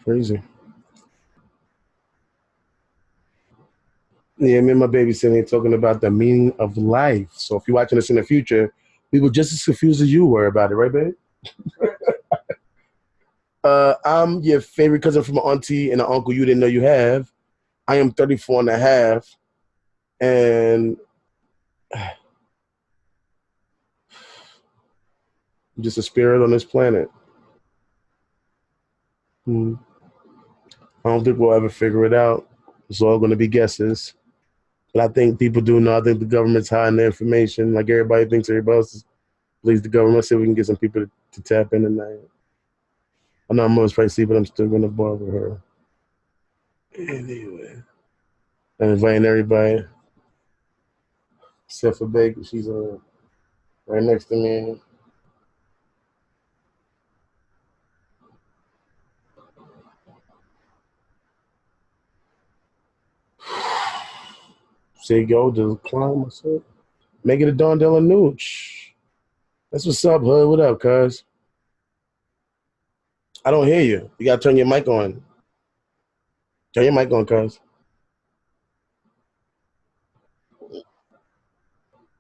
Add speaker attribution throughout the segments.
Speaker 1: Crazy. Yeah, me and my baby sitting here talking about the meaning of life. So if you're watching this in the future, we were just as confused as you were about it, right, babe? I'm your favorite cousin from an auntie and an uncle you didn't know you have. I am 34 and a half, and I'm just a spirit on this planet. Hmm. I don't think we'll ever figure it out. It's all going to be guesses. But I think people do know. I think the government's hiding the information. Like everybody thinks everybody else believes the government. See if we can get some people to tap in tonight. I know I'm most pricey, but I'm still going to bother her. Anyway, I'm inviting everybody except for Baker. She's right next to me. Say go to climb myself. Make it a Don Della Nooch. That's what's up, Hood. What up, cuz? I don't hear you. You gotta turn your mic on. Turn your mic on, cuz.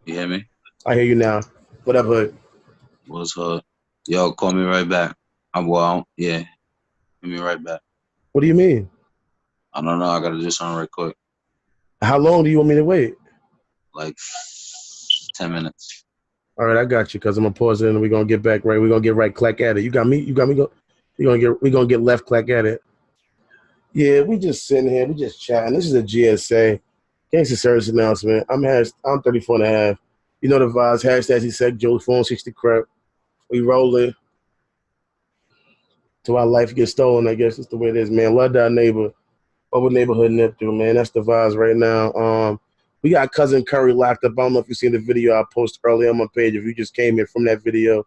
Speaker 2: You hear me?
Speaker 1: I hear you now. What up, Hood?
Speaker 2: What's up? Yo, call me right back. I'm well. Yeah, give me right back.
Speaker 1: What do you mean?
Speaker 2: I don't know. I gotta do something right quick.
Speaker 1: How long do you want me to wait?
Speaker 2: Like 10 minutes.
Speaker 1: All right, I got you, cuz I'm gonna pause it and we're gonna get back right. We're gonna get right clack at it. You got me? You got me? We're gonna get left clack at it. Yeah, we just sitting here, we just chatting. This is a GSA. Gangster service announcement. I'm 34 and a half. You know the vibes. Hashtag he said Joe phone 60 crap. We rolling till our life gets stolen. I guess that's the way it is, man. Love that neighbor. Over neighborhood nip through, man. That's the vibes right now. We got cousin Curry locked up. I don't know if you seen the video I posted earlier on my page. If you just came here from that video,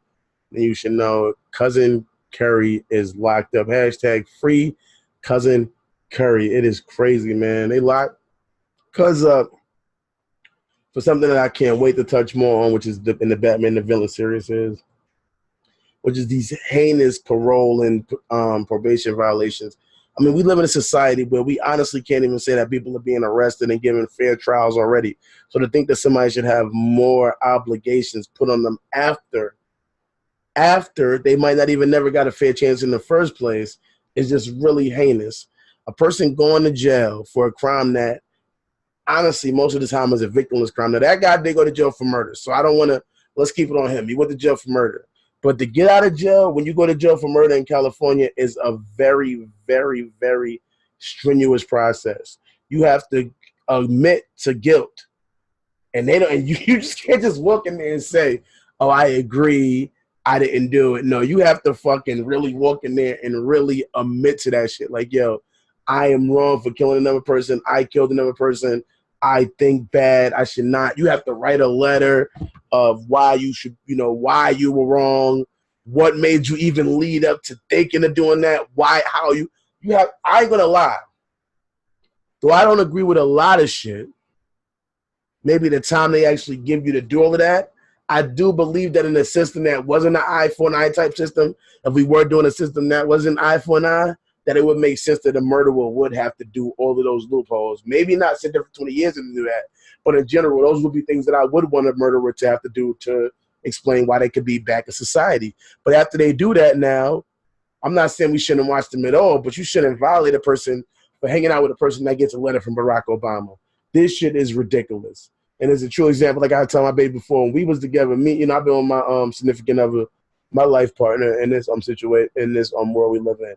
Speaker 1: then you should know cousin Curry is locked up. Hashtag free cousin Curry. It is crazy, man. They locked cuz up for something that I can't wait to touch more on, which is in the Batman the Villain series is, which is these heinous parole and probation violations. I mean, we live in a society where we honestly can't even say that people are being arrested and given fair trials already. So to think that somebody should have more obligations put on them after they might not even never got a fair chance in the first place is just really heinous. A person going to jail for a crime that honestly most of the time is a victimless crime. Now that guy did go to jail for murder, so I don't want to, let's keep it on him. He went to jail for murder. But to get out of jail, when you go to jail for murder in California, is a very, very, very strenuous process. You have to admit to guilt, and they don't. And you just can't just walk in there and say, "Oh, I agree, I didn't do it." No, you have to fucking really walk in there and really admit to that shit. Like, yo, I am wrong for killing another person. I killed another person. I think bad. I should not. You have to write a letter of why you should, why you were wrong, what made you even lead up to thinking of doing that, why, how you have. I ain't gonna lie. Though I don't agree with a lot of shit, maybe the time they actually give you to do all of that, I do believe that in a system that wasn't an eye for an eye type system, if we were doing a system that wasn't eye for an eye, that it would make sense that a murderer would have to do all of those loopholes. Maybe not sit there for 20 years and do that, but in general, those would be things that I would want a murderer to have to do to explain why they could be back in society. But after they do that now, I'm not saying we shouldn't watch them at all, but you shouldn't violate a person for hanging out with a person that gets a letter from Barack Obama. This shit is ridiculous. And it's a true example, like I told my baby before, when we was together, I've been with my significant other, my life partner in this situation, in this world we live in.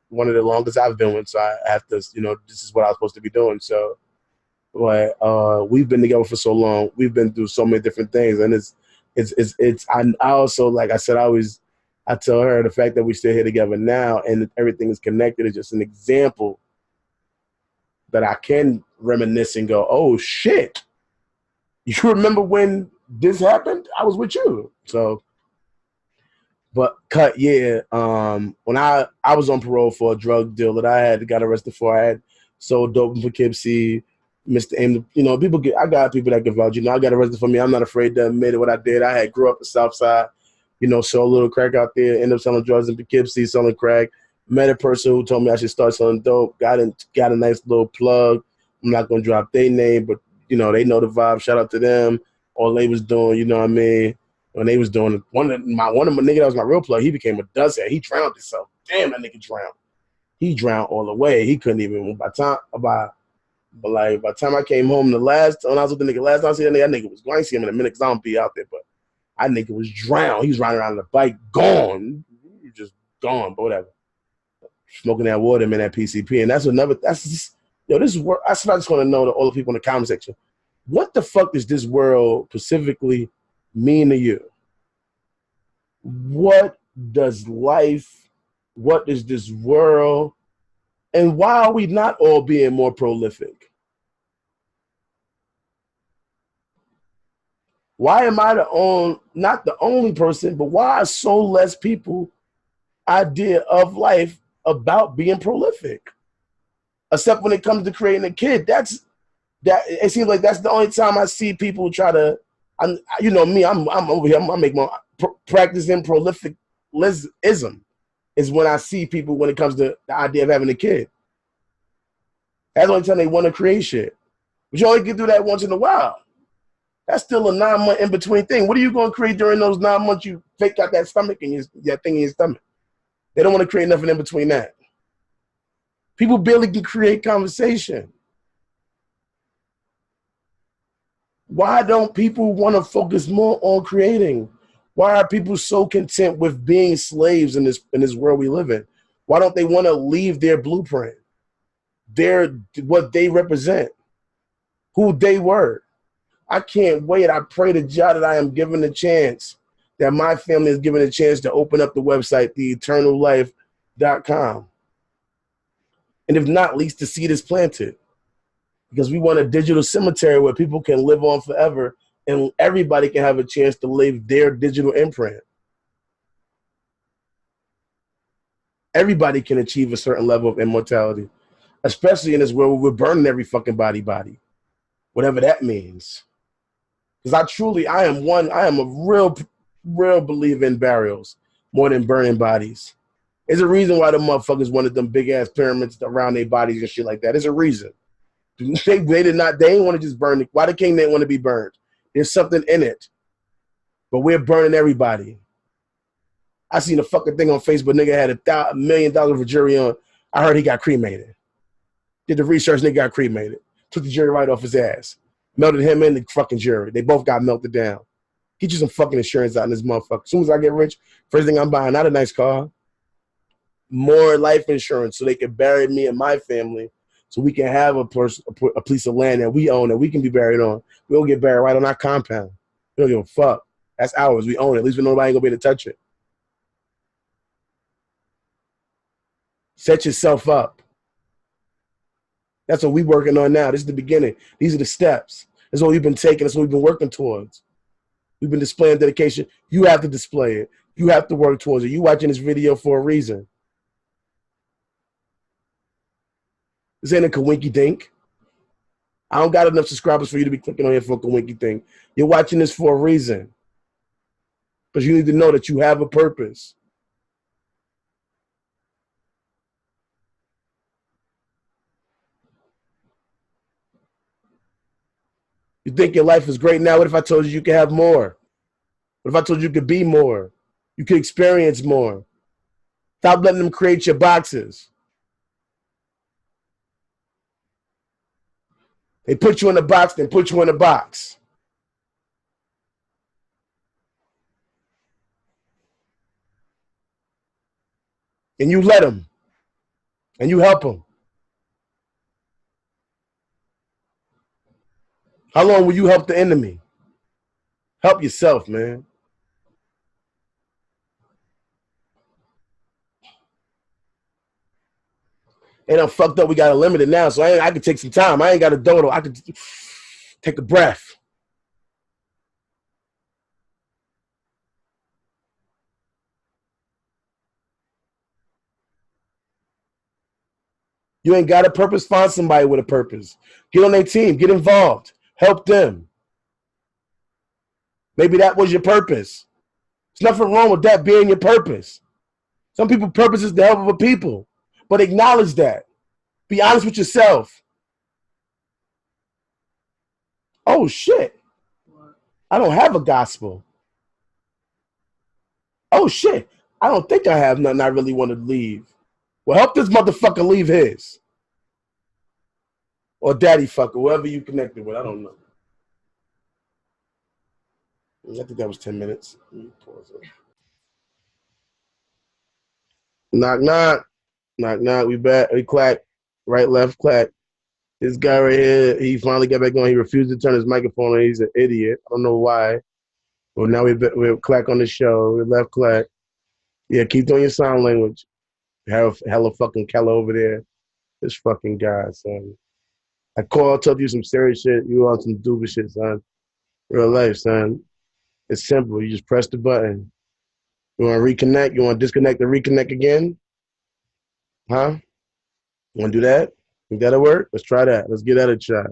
Speaker 1: One of the longest I've been with, so I have to, this is what I was supposed to be doing. So, but we've been together for so long. We've been through so many different things, and I also, like I said, I tell her the fact that we still here together now and everything is connected is just an example that I can reminisce and go, oh shit, you remember when this happened? I was with you. So. But when I was on parole for a drug deal that I got arrested for. I had sold dope in Poughkeepsie, Mr. Aim. I got people that can vouch. I got arrested for me. I'm not afraid to admit what I did. Grew up in the South Side, sold a little crack out there, ended up selling drugs in Poughkeepsie, selling crack, Met a person who told me I should start selling dope. Got a nice little plug. I'm not gonna drop their name, but you know they know the vibe. Shout out to them. All they was doing, you know what I mean. When they was doing it, one of my nigga that was my real plug, he became a dusthead. He drowned himself. Damn, that nigga drowned. He drowned all the way. He couldn't even by the time I came home when I was with the nigga last time I see that nigga was going. I ain't see him in a minute because I don't be out there, but I nigga was drowned. He was riding around on the bike, gone. He was just gone, but whatever. Smoking that water, man, that PCP. And this is where I just want to know to all the people in the comment section. What the fuck does this world specifically mean to you? What does life, what is this world, and why are we not all being more prolific? Why am I not the only person, but why are so less people idea of life about being prolific? Except when it comes to creating a kid. It seems like that's the only time I see people try to, you know me, I'm over here, I make my practicing prolificism is when I see people when it comes to the idea of having a kid. That's the only time they want to create shit. But you only can do that once in a while. That's still a 9-month in between thing. What are you going to create during those 9 months you fake out that stomach and that thing in your stomach? They don't want to create nothing in between that. People barely can create conversation. Why don't people want to focus more on creating? Why are people so content with being slaves in this world we live in? Why don't they want to leave their blueprint, what they represent, who they were? I can't wait. I pray to God that I am given a chance, that my family is given a chance to open up the website, theeternallife.com. And if not, at least the seed is planted. Because we want a digital cemetery where people can live on forever and everybody can have a chance to leave their digital imprint. Everybody can achieve a certain level of immortality, especially in this world where we're burning every fucking body, whatever that means. Because I am a real believer in burials more than burning bodies. There's a reason why the motherfuckers wanted them big ass pyramids around their bodies and shit like that. There's a reason. They didn't want to just burn it. Why the king didn't want to be burned? There's something in it. But we're burning everybody. I seen a fucking thing on Facebook. Nigga had $1 million for jury on. I heard he got cremated. Did the research, nigga got cremated. Took the jury right off his ass. Melted him and the fucking jury. They both got melted down. Get you some fucking insurance out in this motherfucker. As soon as I get rich, first thing I'm buying, not a nice car, more life insurance so they can bury me and my family so we can have a piece of land that we own that we can be buried on. We don't get buried right on our compound. We don't give a fuck. That's ours. We own it. At least we know nobody ain't gonna be able to touch it. Set yourself up. That's what we're working on now. This is the beginning. These are the steps. That's what we've been taking. That's what we've been working towards. We've been displaying dedication. You have to display it. You have to work towards it. You watching this video for a reason. This ain't a kawinky dink. I don't got enough subscribers for you to be clicking on here for a kawinky thing. You're watching this for a reason. Because you need to know that you have a purpose. You think your life is great now? What if I told you you could have more? What if I told you you could be more? You could experience more. Stop letting them create your boxes. They put you in a box, then put you in a box. And you let them. And you help them. How long will you help the enemy? Help yourself, man. And I'm fucked up. We got to limit it now. So I can take some time. I ain't got a dodo. I can take a breath. You ain't got a purpose. Find somebody with a purpose. Get on their team. Get involved. Help them. Maybe that was your purpose. There's nothing wrong with that being your purpose. Some people's purpose is the help of a people. But acknowledge that. Be honest with yourself. Oh, shit. I don't have a gospel. Oh, shit. I don't think I have nothing I really want to leave. Well, help this motherfucker leave his. Or daddy fucker, whoever you connected with. I don't know. I think that was 10 minutes. Pause it. Knock, knock. Knock, knock. We back. We clack. Right, left, clack. This guy right here, he finally got back on. He refused to turn his microphone on. He's an idiot. I don't know why. Well, now we're clack on the show. We left clack. Yeah, keep doing your sign language. Hella fucking Keller over there. This fucking guy, son. I told you some serious shit. You on some doobie shit, son. Real life, son. It's simple. You just press the button. You want to reconnect? You want to disconnect and reconnect again? Huh? You want to do that? Think that'll work? Let's try that. Let's give that a shot.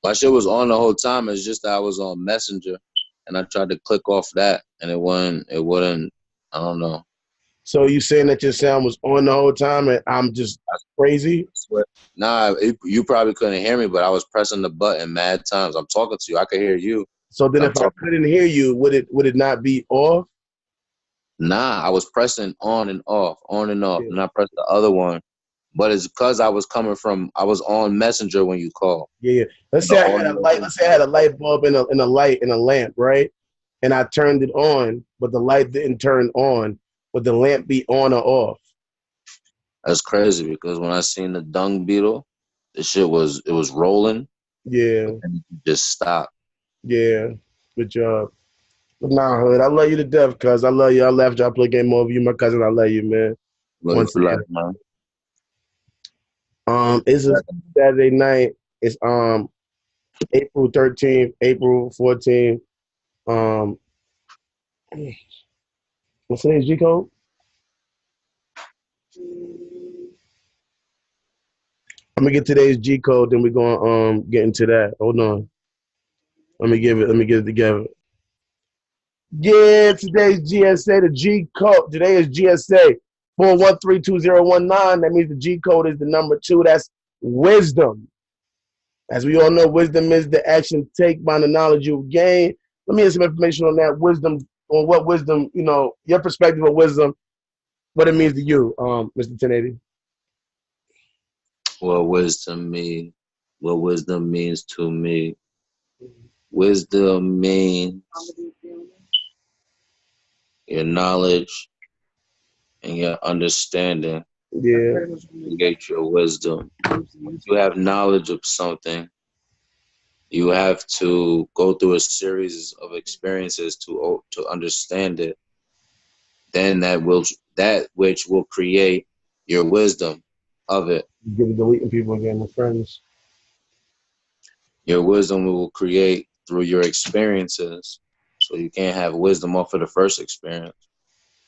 Speaker 2: My shit was on the whole time. It's just that I was on Messenger, and I tried to click off that, and it wouldn't. I don't know.
Speaker 1: So you saying that your sound was on the whole time, and I'm just crazy?
Speaker 2: Nah, you probably couldn't hear me, but I was pressing the button mad times. I'm talking to you. I could hear you.
Speaker 1: So then, if I couldn't hear you, would it not be off?
Speaker 2: Nah, I was pressing on and off, yeah. And I pressed the other one. But it's because I was on Messenger when you called.
Speaker 1: Yeah. Let's say I had a light. Let's say I had a light bulb and a light and a lamp, right? And I turned it on, but the light didn't turn on. Would the lamp be on or off?
Speaker 2: That's crazy because when I seen the dung beetle, the shit was rolling.
Speaker 1: Yeah.
Speaker 2: And it just stopped.
Speaker 1: Yeah. Good job. But nah, Hood, I love you to death, cuz. I love you. I laughed y'all play game over you, my cousin. I love you, man.
Speaker 2: Love you life, man.
Speaker 1: It's a Saturday night. It's April 13th, April 14th. What's the name? G code? I'm gonna get today's G code, then we're gonna get into that. Hold on. Let me get it together. Yeah, today's GSA, the G code. Today is GSA 4132019. That means the G code is the number 2. That's wisdom. As we all know, wisdom is the action take by the knowledge you gain. Let me get some information on that wisdom, on what wisdom, your perspective of wisdom, what it means to you, Mr. 1080.
Speaker 2: What wisdom means to me. Wisdom means your knowledge and your understanding.
Speaker 1: Yeah.
Speaker 2: You get your wisdom. When you have knowledge of something, you have to go through a series of experiences to understand it. Then that which will create your wisdom of it.
Speaker 1: You're deleting people again, my friends.
Speaker 2: Your wisdom will create through your experiences. So you can't have wisdom off of the first experience.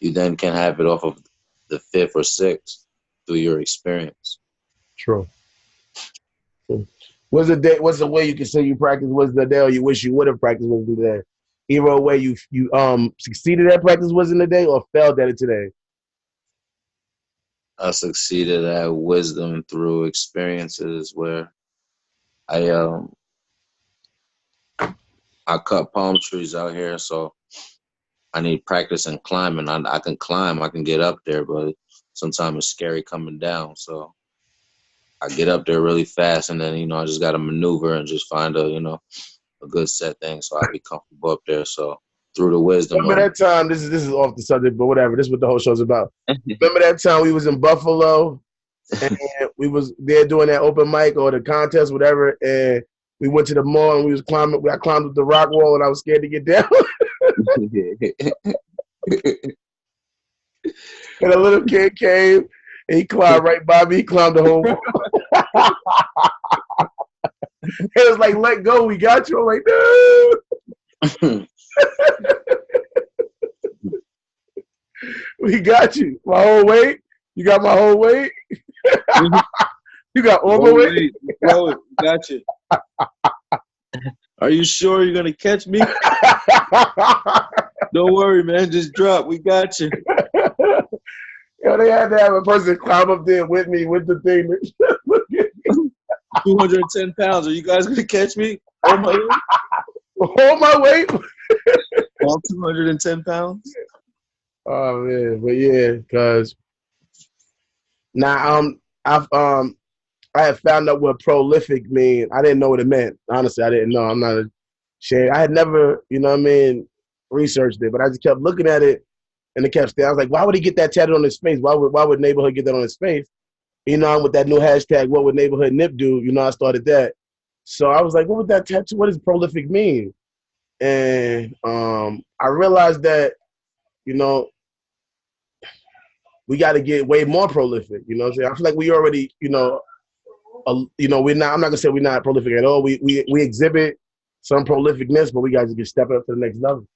Speaker 2: You then can have it off of the 5th or 6th through your experience.
Speaker 1: True. What's the way you can say you practice wisdom today, or you wish you would have practiced wisdom today? Either way, you succeeded at practice wisdom today or failed at it today.
Speaker 2: I succeeded at wisdom through experiences where I cut palm trees out here, so I need practice in climbing. I can climb, I can get up there, but sometimes it's scary coming down. So I get up there really fast, and then I just got to maneuver and just find a good set thing, so I'll be comfortable up there. So through the wisdom.
Speaker 1: Remember that time? This is off the subject, but whatever. This is what the whole show's about. Remember that time we was in Buffalo, and we was there doing that open mic or the contest, whatever, and we went to the mall and we was climbing. I climbed up the rock wall, and I was scared to get down. And a little kid came, and he climbed right by me. He climbed the whole wall. It was like, let go, we got you. I'm like, no. We got you. My whole weight? You got my whole weight? You got all my weight?
Speaker 2: Bro, got you. Are you sure you're going to catch me? Don't worry, man. Just drop. We got you.
Speaker 1: Yo, they had to have a person climb up there with me with the thing.
Speaker 2: 210 pounds. Are you guys gonna catch me? Hold my weight.
Speaker 1: Hold my weight.
Speaker 2: All 210 pounds.
Speaker 1: Oh man, but yeah, cause now I had found out what prolific mean. I didn't know what it meant. Honestly, I didn't know. I'm not ashamed. I had never, you know what I mean, researched it, but I just kept looking at it and it kept staying. I was like, why would he get that tattooed on his face? Why would neighborhood get that on his face? You know, with that new hashtag, what would neighborhood nip do? You know, I started that. So I was like, what would that tattoo? What does prolific mean? And I realized that, you know, we got to get way more prolific. You know what I'm saying? I feel like we already, we're not. I'm not gonna say we're not prolific at all. We exhibit some prolificness, but we got to get step up to the next level.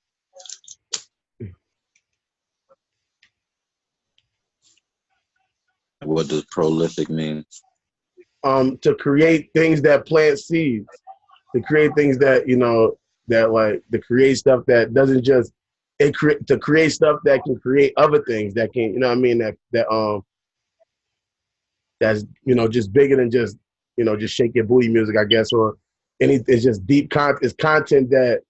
Speaker 2: What does prolific mean?
Speaker 1: To create things that plant seeds, to create things that to create stuff that doesn't just to create stuff that can create other things that can, you know what I mean, that's just bigger than just shake your booty music, I guess, or it's just deep content. It's content that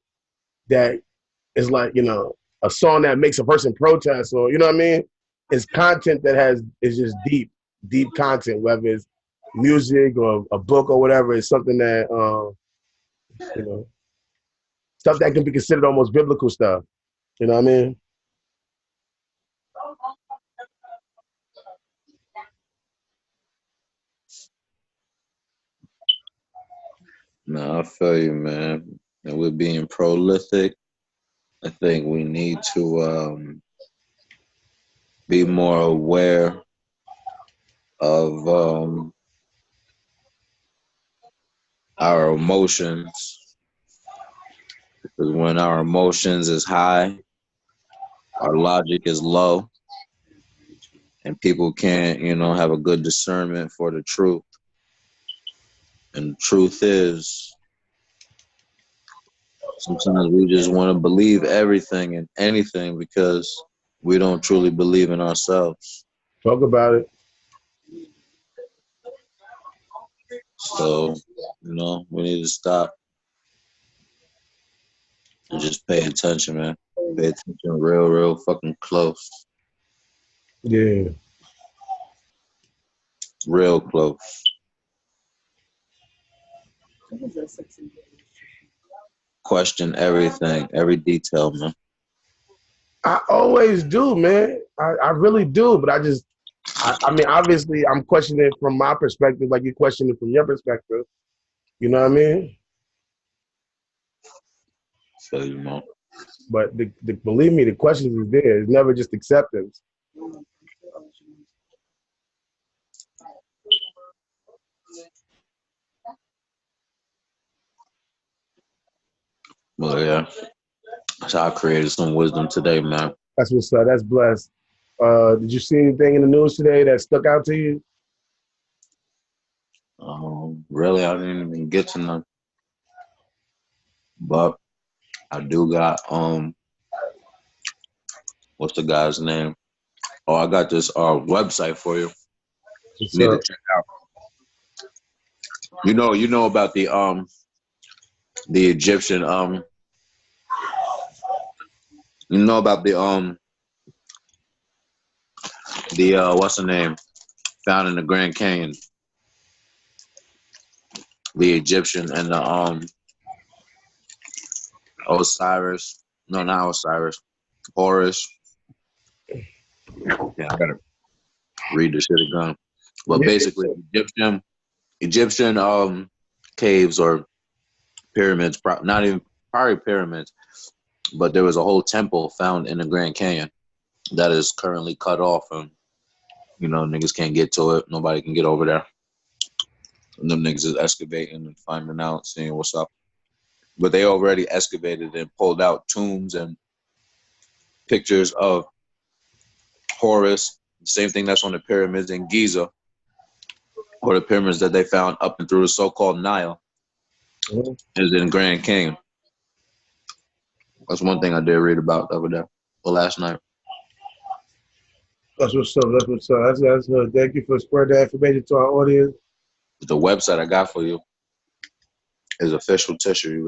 Speaker 1: is like, a song that makes a person protest, or you know what I mean. It's content that is just deep content, whether it's music or a book or whatever. It's something that you know stuff that can be considered almost biblical stuff. You know what I mean?
Speaker 2: No, I feel you, man. And we're being prolific. I think we need to be more aware of our emotions, because when our emotions is high, our logic is low, and people can't, have a good discernment for the truth. And the truth is, sometimes we just want to believe everything and anything because we don't truly believe in ourselves.
Speaker 1: Talk about it.
Speaker 2: So, we need to stop and just pay attention, man. Pay attention real, real fucking close.
Speaker 1: Yeah.
Speaker 2: Real close. Question everything, every detail, man.
Speaker 1: I always do, man. I really do, but I mean, obviously, I'm questioning it from my perspective, like you're questioning it from your perspective. You know what I mean?
Speaker 2: So, you know.
Speaker 1: But believe me, the questions is there. It's never just acceptance.
Speaker 2: Well, yeah. So I created some wisdom today, man.
Speaker 1: That's what's up. That's blessed. Did you see anything in the news today that stuck out to you?
Speaker 2: Really, I didn't even get to none. But I do got what's the guy's name? Oh, I got this website for you.
Speaker 1: What's
Speaker 2: You need
Speaker 1: up?
Speaker 2: to check out. You know about the Egyptian you know about the what's the name? Found in the Grand Canyon. The Egyptian and the Osiris. No, not Osiris. Horus. Yeah, I gotta read this shit again. But
Speaker 1: Yeah.
Speaker 2: basically Egyptian caves or pyramids, not even probably pyramids, but there was a whole temple found in the Grand Canyon that is currently cut off, and niggas can't get to it. Nobody can get over there. And them niggas is excavating and finding out, seeing what's up. But they already excavated and pulled out tombs and pictures of Horus. The same thing that's on the pyramids in Giza, or the pyramids that they found up and through the so-called Nile, is in Grand Canyon. That's one thing I did read about the other day, or last night.
Speaker 1: That's what's up. That's what's up. That's thank you for spreading that information to our audience.
Speaker 2: The website I got for you is Official Tissue. You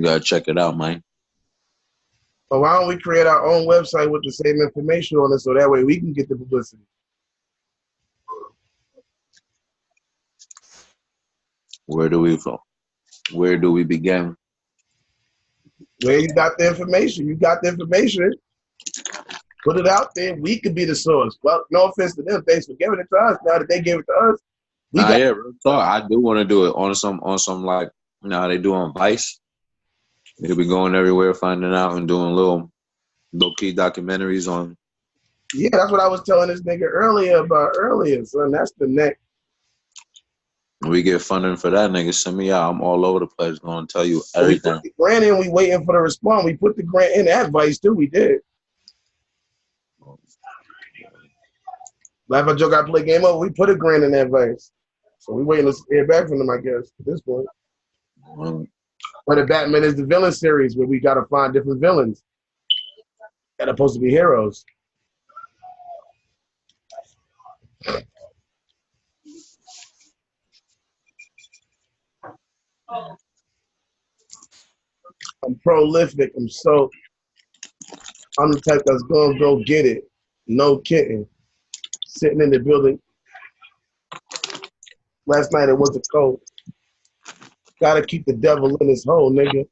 Speaker 2: gotta check it out, man.
Speaker 1: But why don't we create our own website with the same information on it so that way we can get the publicity?
Speaker 2: Where do we begin?
Speaker 1: Where you got the information? You got the information. Put it out there. We could be the source. Well, no offense to them. Thanks for giving it to us. Now that they gave it to us,
Speaker 2: yeah, real talk. I do want to do it on some like, you know how they do on Vice. They could be going everywhere, finding out and doing little low-key documentaries on.
Speaker 1: Yeah, that's what I was telling this nigga earlier, son. That's the next.
Speaker 2: We get funding for that, nigga. Send me out. I'm all over the place. Going to tell you everything.
Speaker 1: We put the grant in. We waiting for the response. We put the grant in at Vice too. We did. Laugh at joke. I play game over. We put a grant in that Vice. So we waiting to hear back from them, I guess, at this point. But the Batman is the villain series where we got to find different villains that are supposed to be heroes. I'm prolific. I'm the type that's going to go get it. No kidding. Sitting in the building. Last night it wasn't cold. Gotta keep the devil in his hole, nigga.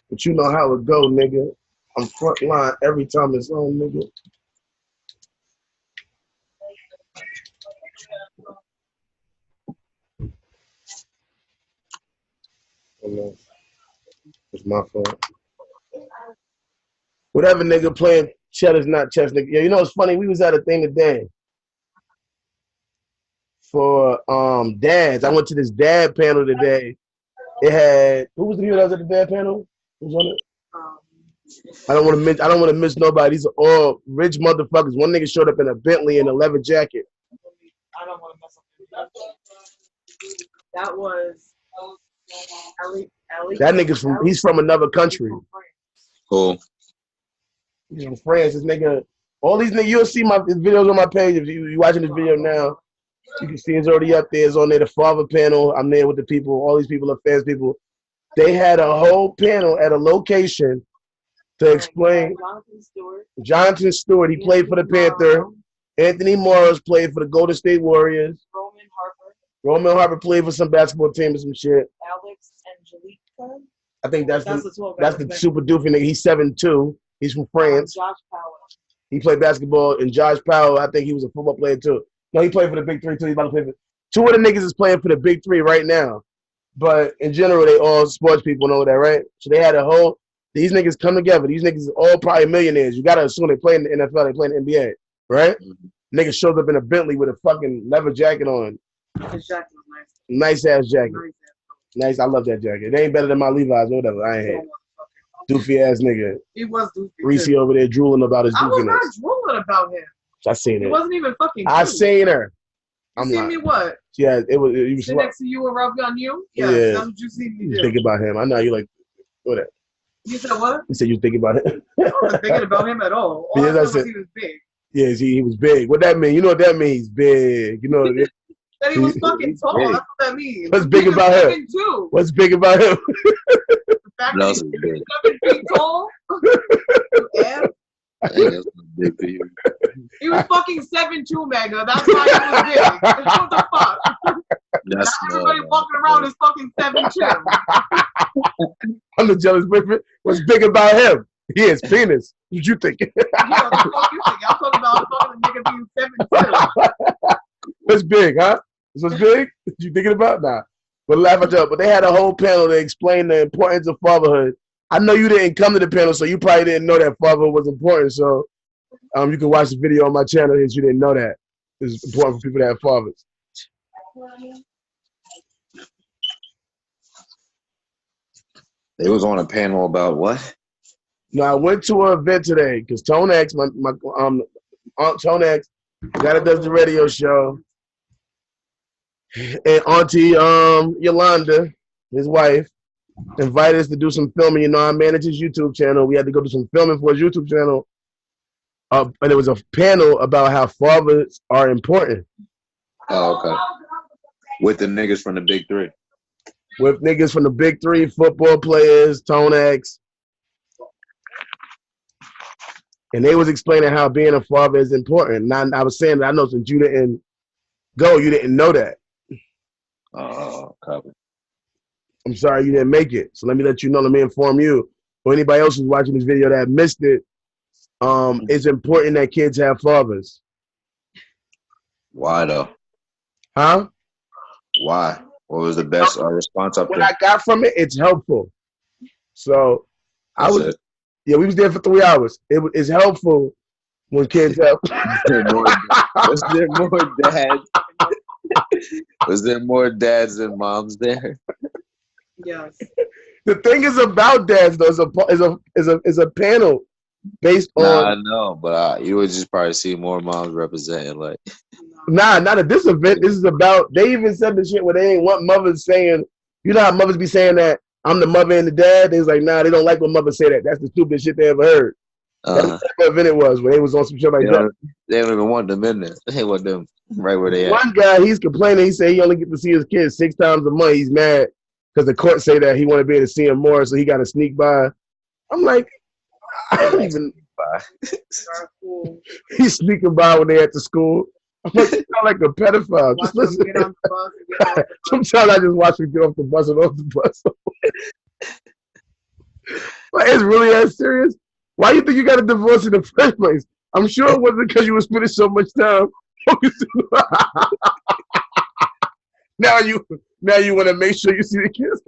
Speaker 1: But you know how it go, nigga. I'm front line every time it's on, nigga. Oh, no. It's my fault. Whatever, nigga, playing chess is not chess, nigga. Yeah, you know, it's funny. We was at a thing today for dads. I went to this dad panel today. It had, who was the people that was at the dad panel? Who's on it? I don't want to miss nobody. These are all rich motherfuckers. One nigga showed up in a Bentley and a leather jacket.
Speaker 3: I don't want to mess up. That was Ellie.
Speaker 1: That nigga's he's from another country.
Speaker 2: Cool.
Speaker 1: He's from France. This nigga, all these niggas, you'll see my videos on my page. If you're watching this video now, you can see it's already up there. It's on there, the father panel. I'm there with the people. All these people are fans people. They had a whole panel at a location to explain. Jonathan Stewart, he played for the Panther. Anthony Morris played for the Golden State Warriors. Roman Harper played for some basketball team or some shit.
Speaker 3: Alex Angelica.
Speaker 1: I think that's the super doofy nigga. He's 7'2". He's from France.
Speaker 3: Josh Powell.
Speaker 1: He played basketball. And Josh Powell, I think he was a football player too. No, he played for the Big Three too. He's about to play for two of the niggas is playing for the Big Three right now. But in general, they all sports people know that, right? So they had a whole. These niggas come together. These niggas are all probably millionaires. You gotta assume they play in the NFL. They play in the NBA, right? Mm-hmm. Nigga shows up in a Bentley with a fucking leather jacket on.
Speaker 3: His jacket was
Speaker 1: Nice
Speaker 3: nice.
Speaker 1: ass jacket. Nice. I love that jacket. It ain't better than my Levi's or whatever. I ain't hate. Doofy ass nigga.
Speaker 3: He was doofy.
Speaker 1: Reese over there drooling about his doofiness.
Speaker 3: I was not drooling about him.
Speaker 1: I seen it.
Speaker 3: It wasn't even fucking.
Speaker 1: I seen her.
Speaker 3: You seen me what?
Speaker 1: Yeah, it was. You
Speaker 3: sit next to you and rub on you. Yeah, that's what you see me do.
Speaker 1: Think about him. I know you like. What?
Speaker 3: You said what?
Speaker 1: You said you thinking about him.
Speaker 3: I wasn't thinking about him at all. All I said he was big.
Speaker 1: Yes, he was big. What that mean? You know what that means? Big. You know.
Speaker 3: That he was fucking tall. Big. That's what that means.
Speaker 1: What's big about him?
Speaker 3: Too.
Speaker 1: What's big about him?
Speaker 3: The fact that he's 7 feet tall. Yeah. He was fucking 7'2", Mega. That's why he was big. What the fuck? Not everybody walking around is fucking 7'2".
Speaker 1: I'm the jealous boyfriend. What's big about him? He has penis. What you thinking?
Speaker 3: Yeah, what the fuck you think? I'm talking about a nigga being 7'2".
Speaker 1: What's big, huh? What's big? You thinking about? Nah. But laugh at you. But they had a whole panel to explain the importance of fatherhood. I know you didn't come to the panel, so you probably didn't know that fatherhood was important. So you can watch the video on my channel if you didn't know that. It's important for people to have fathers.
Speaker 2: They was on a panel about what?
Speaker 1: No, I went to an event today because Tone X, my Aunt Tone X, that does the radio show, and Auntie Yolanda, his wife, invited us to do some filming. You know, I manage his YouTube channel. We had to go do some filming for his YouTube channel and it was a panel about how fathers are important.
Speaker 2: Oh, okay. With the niggas from the big three.
Speaker 1: With niggas from the big three, football players, Tone X. And they was explaining how being a father is important. And I was saying that I know since you didn't go, you didn't know that.
Speaker 2: Oh, copy.
Speaker 1: I'm sorry you didn't make it. So let me inform you. For anybody else who's watching this video that missed it, it's important that kids have fathers.
Speaker 2: Why though?
Speaker 1: Huh?
Speaker 2: Why? What was the best response up there?
Speaker 1: What I got from it, it's helpful. So we was there for 3 hours. It's helpful when kids have.
Speaker 2: Was there more dads? Was there more dads than moms there?
Speaker 3: Yes.
Speaker 1: The thing is about dads though is a panel based on.
Speaker 2: I know, but you would just probably see more moms representing like.
Speaker 1: Nah, not at this event. This is about. They even said the shit where they ain't want mothers saying. You know how mothers be saying that I'm the mother and the dad. They was like, nah, they don't like when mothers say that. That's the stupidest shit they ever heard. That's what event it was when they was on some shit like that.
Speaker 2: They don't even want them in there. They want them right where they at.
Speaker 1: One guy, he's complaining. He said he only get to see his kids 6 times a month. He's mad because the court say that he want to be able to see him more, so he got to sneak by. I'm like, I don't even. He's sneaking by when they at the school. I'm like, you sound like a pedophile. Just listen. Sometimes I just watch him get off the bus and off the bus. Like, it's really that serious? Why do you think you got a divorce in the first place? I'm sure it wasn't because you were spending so much time focusing. Now you want to make sure you see the kids.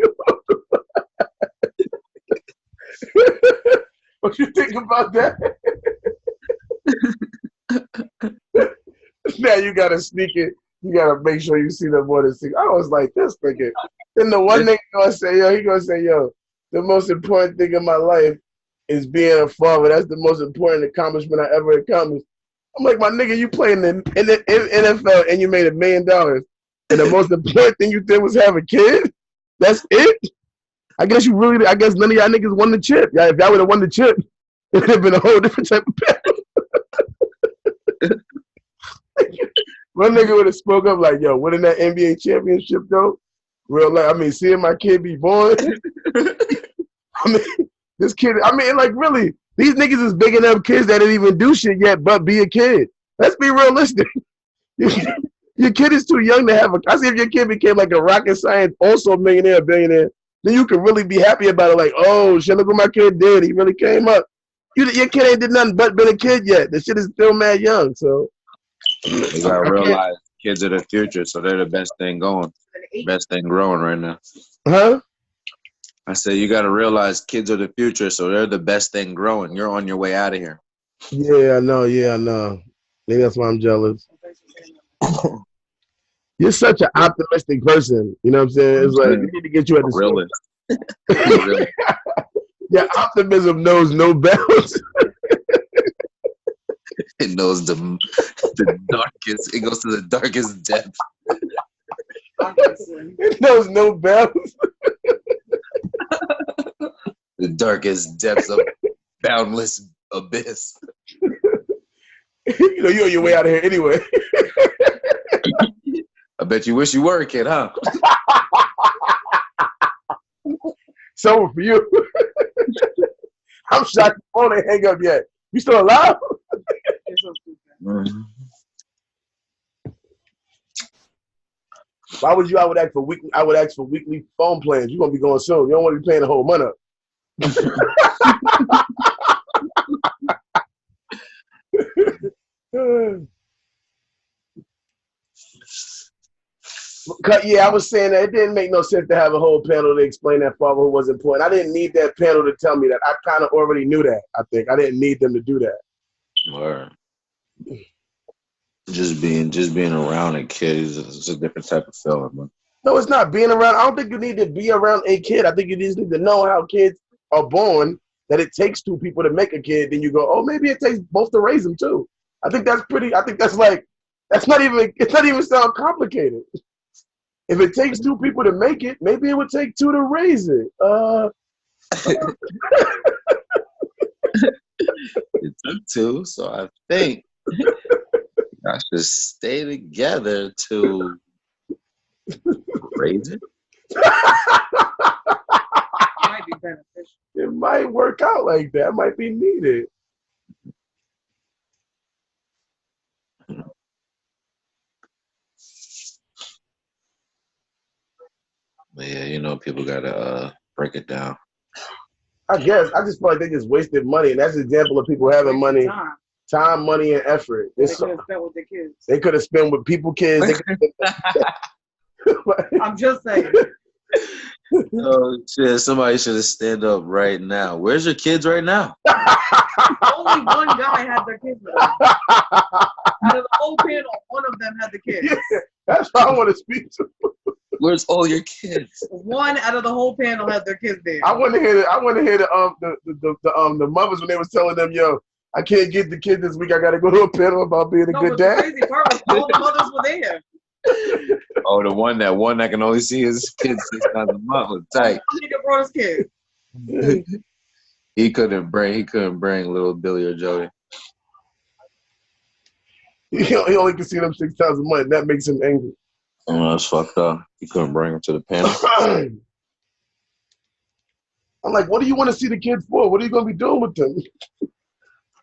Speaker 1: What you think about that? Now you gotta sneak it. You gotta make sure you see them more than 6. I was like, this nigga. Then the one nigga gonna say, yo, the most important thing in my life is being a father. That's the most important accomplishment I ever accomplished. I'm like, my nigga, you playing in the NFL and you made $1 million. And the most important thing you did was have a kid? That's it? I guess none of y'all niggas won the chip. If y'all would have won the chip, it would have been a whole different type of battle. One nigga would have spoke up like, yo, winning that NBA championship, though? Real life. I mean, seeing my kid be born. I mean, this kid, like, really, these niggas is big enough kids that didn't even do shit yet but be a kid. Let's be realistic. Your kid is too young to have I see if your kid became like a rocket science, also a millionaire, billionaire, then you can really be happy about it. Like, oh, shit, look what my kid did. He really came up. Your kid ain't did nothing but been a kid yet. The shit is still mad young, so.
Speaker 2: You gotta realize kids are the future, so they're the best thing going. Best thing growing right now.
Speaker 1: Huh?
Speaker 2: I said you gotta realize kids are the future, so they're the best thing growing. You're on your way out of here.
Speaker 1: Yeah, I know. Maybe that's why I'm jealous. You're such an optimistic person. You know what I'm saying? It's like, we need to get you at the school. Really? Yeah, optimism knows no bounds.
Speaker 2: It knows the darkest. It goes to the darkest depth.
Speaker 1: It knows no bounds.
Speaker 2: The darkest depths of boundless abyss.
Speaker 1: You know, you're on your way out of here anyway.
Speaker 2: I bet you wish you were a kid, huh?
Speaker 1: So for you. I'm shocked the phone ain't hang up yet. You still alive? Why would you? I would ask for weekly phone plans. You're gonna be going soon. You don't want to be paying the whole month up. Yeah, I was saying that it didn't make no sense to have a whole panel to explain that fatherhood was important. I didn't need that panel to tell me that. I kind of already knew that. I think I didn't need them to do that.
Speaker 2: Word. Just being around a kid is a different type of feeling, man.
Speaker 1: No, it's not being around. I don't think you need to be around a kid. I think you just need to know how kids are born, that it takes 2 people to make a kid. Then you go, oh, maybe it takes both to raise them too. I think that's not even sound complicated. If it takes 2 people to make it, maybe it would take 2 to raise it.
Speaker 2: It took two, so I think I should stay together to raise it.
Speaker 3: Might be beneficial.
Speaker 1: It might work out like that. It might be needed.
Speaker 2: But yeah, you know, people gotta break it down.
Speaker 1: I guess. I just feel like they just wasted money. And that's an example of people having money, time, money, and effort.
Speaker 3: They could have spent with their kids.
Speaker 1: They could have spent with people, kids.
Speaker 3: I'm just saying.
Speaker 2: Oh shit! Somebody should have stand up right now. Where's your kids right now?
Speaker 3: Only one guy had their kids with him. Out of the whole panel, one of them had the kids.
Speaker 1: Yeah, that's what I want to speak to.
Speaker 2: Where's all your kids?
Speaker 3: One out of the whole panel had their kids there.
Speaker 1: I want to hear the mothers when they was telling them, "Yo, I can't get the kid this week. I got to go to a panel about being a good dad."
Speaker 3: The crazy part was all the mothers were there.
Speaker 2: Oh, the one that can only see his kids 6 times a month was tight.
Speaker 3: Nigga brought his kid.
Speaker 2: He couldn't bring little Billy or Jody.
Speaker 1: He only can see them 6 times a month. That makes him angry.
Speaker 2: Oh, that's fucked up. He couldn't bring him to the panel.
Speaker 1: I'm like, what do you want to see the kids for? What are you going to be doing with them?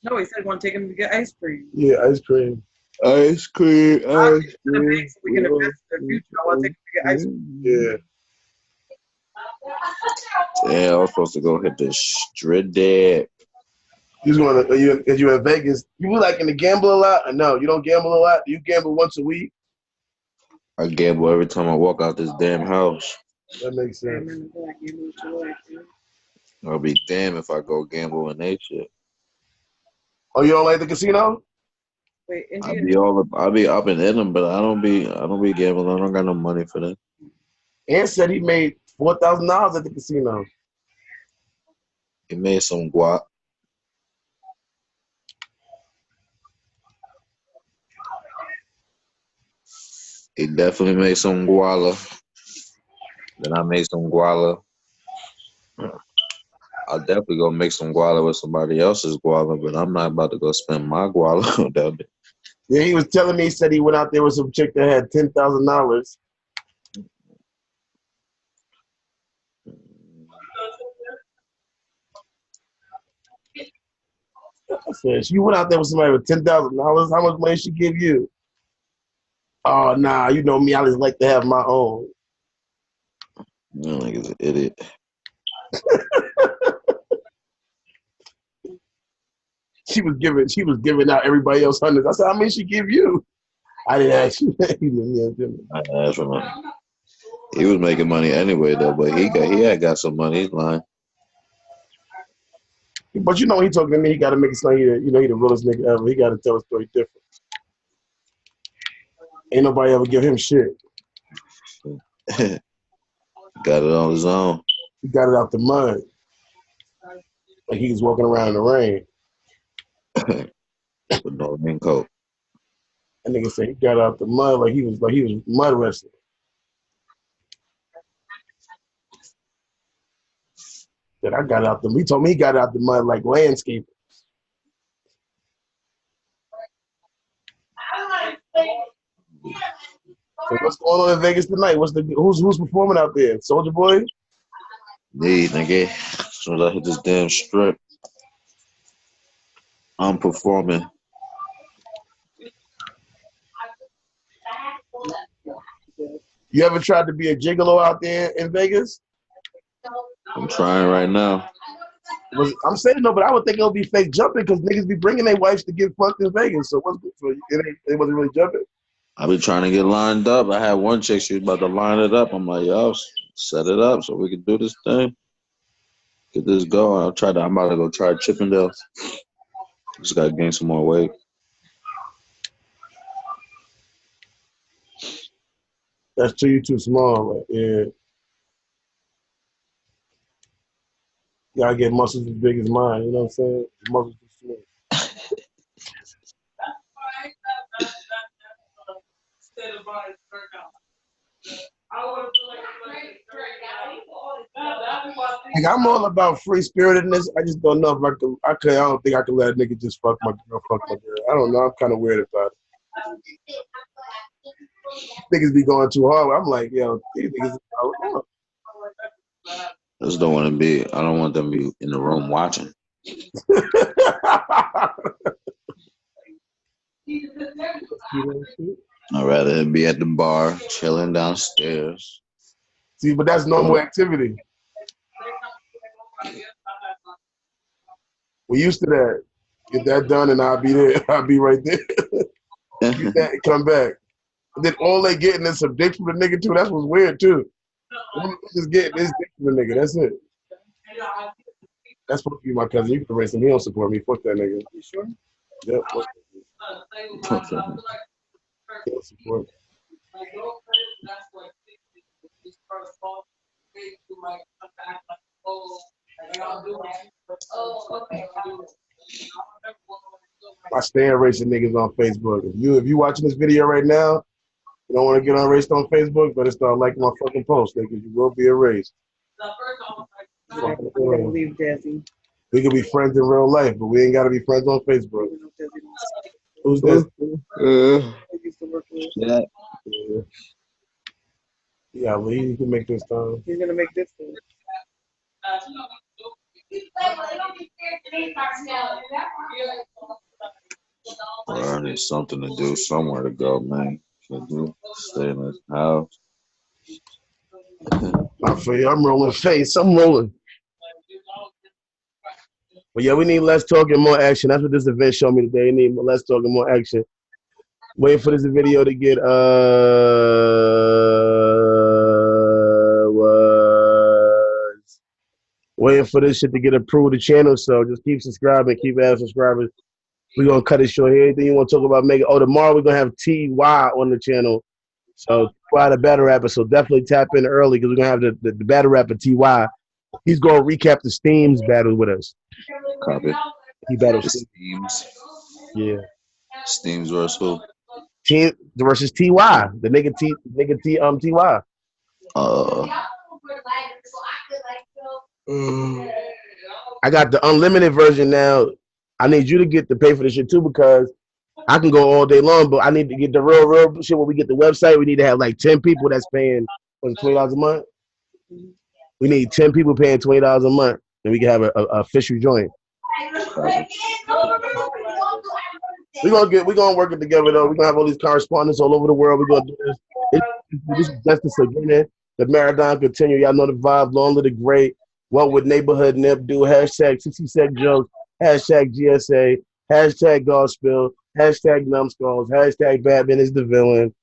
Speaker 3: No, he said he want to take him to get ice cream.
Speaker 1: Yeah, ice cream.
Speaker 2: Ice cream.
Speaker 3: So we can invest in the future. I want to take him to get ice cream.
Speaker 1: Yeah.
Speaker 2: Yeah, I was supposed to go hit the strip dead.
Speaker 1: Are you in Vegas? You like in the gamble a lot? No, you don't gamble a lot. You gamble once a week.
Speaker 2: I gamble every time I walk out this damn house.
Speaker 1: That makes sense.
Speaker 2: I'll be damned if I go gamble in that shit.
Speaker 1: Oh, you don't like the casino?
Speaker 3: Wait,
Speaker 2: I'll be up and in them, but I don't be gambling. I don't got no money for that.
Speaker 1: Ant said he made $4,000 at the casino.
Speaker 2: He made some guap. He definitely made some guala. Then I made some guala. I'll definitely go make some guala with somebody else's guala, but I'm not about to go spend my guala on that.
Speaker 1: Yeah, he was telling me, he said he went out there with some chick that had $10,000. I said, she went out there with somebody with $10,000. How much money she give you? Oh, nah, you know me. I just like to have my own.
Speaker 2: You know, nigga's an idiot.
Speaker 1: She was giving out everybody else hundreds. I said, how many she give you? I didn't ask you.
Speaker 2: I asked him. He was making money anyway though, but he had got some money. He's lying.
Speaker 1: But you know, when he talking to me, he got to make it sound he the realest nigga ever. He got to tell a story different. Ain't nobody ever give him shit.
Speaker 2: Got it on his own.
Speaker 1: He got it out the mud. Like he was walking around in the rain.
Speaker 2: With no raincoat.
Speaker 1: That nigga said he got out the mud like he was mud wrestling. That I got out the. He told me he got out the mud like landscaping. So what's going on in Vegas tonight? Who's performing out there? Soulja Boy?
Speaker 2: Need nigga. As soon as I hit this damn strip, I'm performing.
Speaker 1: You ever tried to be a gigolo out there in Vegas?
Speaker 2: I'm trying right now.
Speaker 1: I'm saying no, but I would think it'll be fake jumping because niggas be bringing their wives to get fucked in Vegas. So it wasn't really jumping.
Speaker 2: I be trying to get lined up. I had one chick, she was about to line it up. I'm like, yo, set it up so we can do this thing. Get this going. I'm about to go try Chippendales. Just gotta gain some more weight.
Speaker 1: That's too small. Like, yeah. You gotta get muscles as big as mine. You know what I'm saying? Muscles too small. Like, I'm all about free spiritedness. I just don't know if I don't think I could let a nigga just fuck my girl. I don't know. I'm kind of weird about it. Niggas be going too hard. I'm like, yo, these niggas.
Speaker 2: Just don't want to be. I don't want them to be in the room watching. I'd rather be at the bar, chilling downstairs.
Speaker 1: See, but that's normal activity. We used to that. Get that done, and I'll be there. I'll be right there. Get that and come back. And then all they getting is some dick from the nigga too. That's what's weird too. Just getting this dick from the nigga. That's it. That's supposed to be my cousin. You can raise him. He don't support me. Fuck that nigga. You sure? Yep. He don't support me. I stay erasing niggas on Facebook. If you watching this video right now, you don't want to get erased on Facebook, better start liking my fucking post, nigga. You will be erased.
Speaker 3: Leave Desi.
Speaker 1: We can be friends in real life, but we ain't got to be friends on Facebook. Who's this?
Speaker 2: Yeah.
Speaker 1: Yeah, well, he can make this time.
Speaker 3: He's gonna make this thing.
Speaker 2: Well, I need something to do, somewhere to go, man. Can't do. Stay in this house.
Speaker 1: I feel you. I'm rolling face. I'm rolling. But yeah, we need less talk and more action. That's what this event showed me today. We need less talk and more action. Waiting for this video to get waiting for this shit to get approved the channel. So just keep subscribing, keep adding subscribers. We're gonna cut it short here. Anything you want to talk about, make it. Oh, tomorrow we're gonna have TY on the channel. So TY the battle rapper. So definitely tap in early because we're gonna have the battle rapper TY. He's gonna recap the Steams battle with us.
Speaker 2: Copy.
Speaker 1: He battles
Speaker 2: Steams.
Speaker 1: Yeah.
Speaker 2: Steams versus who?
Speaker 1: Team versus TY. The nigga TY. I got the unlimited version now. I need you to get to pay for this shit too because I can go all day long, but I need to get the real shit. When we get the website, we need to have like 10 people that's paying $20 a month. We need 10 people paying $20 a month, and we can have a official joint. We're gonna work it together though. We're gonna have all these correspondents all over the world. We're gonna do this. This is justice again. The marathon continue. Y'all know the vibe. Long live the great. What would neighborhood nip do? Hashtag 60 sec jokes. Hashtag GSA. Hashtag Godspill. Hashtag numbskulls. Hashtag Batman is the villain.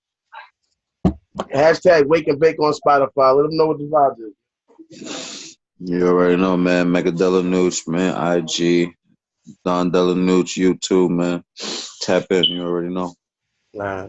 Speaker 1: Hashtag wake and bake on Spotify. Let them know what the vibe is.
Speaker 2: You already know, man. Megadella Nooch, man. IG. Don Della Nooch, YouTube, man. Tap in. You already know.
Speaker 1: Nah.